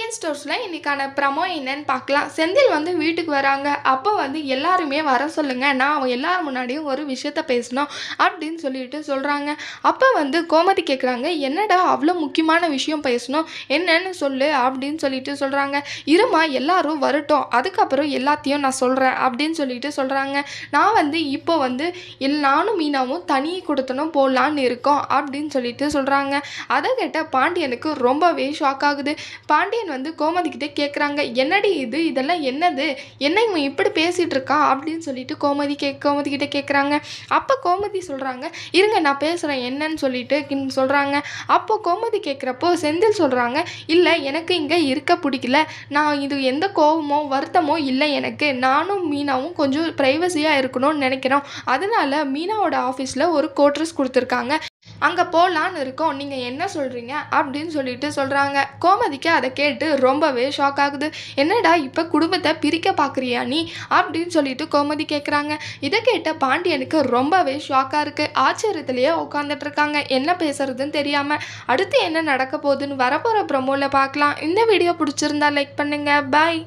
பாண்டியன் ஸ்டோர்ஸில் இன்றைக்கான ப்ரமோ என்னன்னு பார்க்கலாம். செந்தில் வந்து வீட்டுக்கு வராங்க. அப்போ வந்து எல்லாருமே வர சொல்லுங்க, நான் அவன் எல்லார் முன்னாடியும் ஒரு விஷயத்த பேசணும் அப்படின்னு சொல்லிட்டு சொல்கிறாங்க. அப்போ வந்து கோமதி கேட்குறாங்க, என்னடா அவ்வளோ முக்கியமான விஷயம் பேசணும், என்னன்னு சொல்லு அப்படின்னு சொல்லிட்டு சொல்கிறாங்க. இருமா எல்லாரும் வரட்டும், அதுக்கப்புறம் எல்லாத்தையும் நான் சொல்கிறேன் அப்படின்னு சொல்லிட்டு சொல்கிறாங்க. நான் வந்து இப்போ வந்து நானும் மீனாவும் தனி கொடுத்தனும் போடலான்னு இருக்கோம் அப்படின்னு சொல்லிட்டு சொல்கிறாங்க. அதை கேட்ட பாண்டியனுக்கு ரொம்பவே ஷாக் ஆகுது. பாண்டியன் வந்து கோமதிக்கிட்டே கேட்குறாங்க, என்னடி இது, இதெல்லாம் என்னது, என்ன இவன் இப்படி பேசிகிட்டு இருக்கான் அப்படின்னு சொல்லிட்டு கோமதிக்கிட்ட கேட்குறாங்க. அப்போ கோமதி சொல்கிறாங்க, இருங்க நான் பேசுகிறேன் என்னன்னு சொல்லிட்டு சொல்கிறாங்க. அப்போ கோமதி கேட்குறப்போ செந்தில் சொல்கிறாங்க, இல்லை எனக்கு இங்கே இருக்க பிடிக்கல, நான் இது எந்த கோவமோ வருத்தமோ இல்லை, எனக்கு நானும் மீனாவும் கொஞ்சம் ப்ரைவசியாக இருக்கணும்னு நினைக்கிறோம், அதனால மீனாவோட ஆஃபீஸில் ஒரு கோட்ரஸ் கொடுத்துருக்காங்க, அங்கே போகலான்னு இருக்கோம், நீங்கள் என்ன சொல்கிறீங்க அப்படின்னு சொல்லிட்டு சொல்கிறாங்க. கோமதிக்கு அதை கேட்டு ரொம்பவே ஷாக் ஆகுது. என்னடா இப்போ குடும்பத்தை பிரிக்க பார்க்குறியா நீ அப்படின்னு சொல்லிட்டு கோமதி கேட்குறாங்க. இதை கேட்ட பாண்டியனுக்கு ரொம்பவே ஷாக்காக இருக்குது. ஆச்சரியத்திலேயே உட்காந்துட்டு இருக்காங்க, என்ன பேசுறதுன்னு தெரியாமல். அடுத்து என்ன நடக்க போகுதுன்னு வரப்போகிற ப்ரமோவில் பார்க்கலாம். இந்த வீடியோ பிடிச்சிருந்தா லைக் பண்ணுங்கள். பாய்.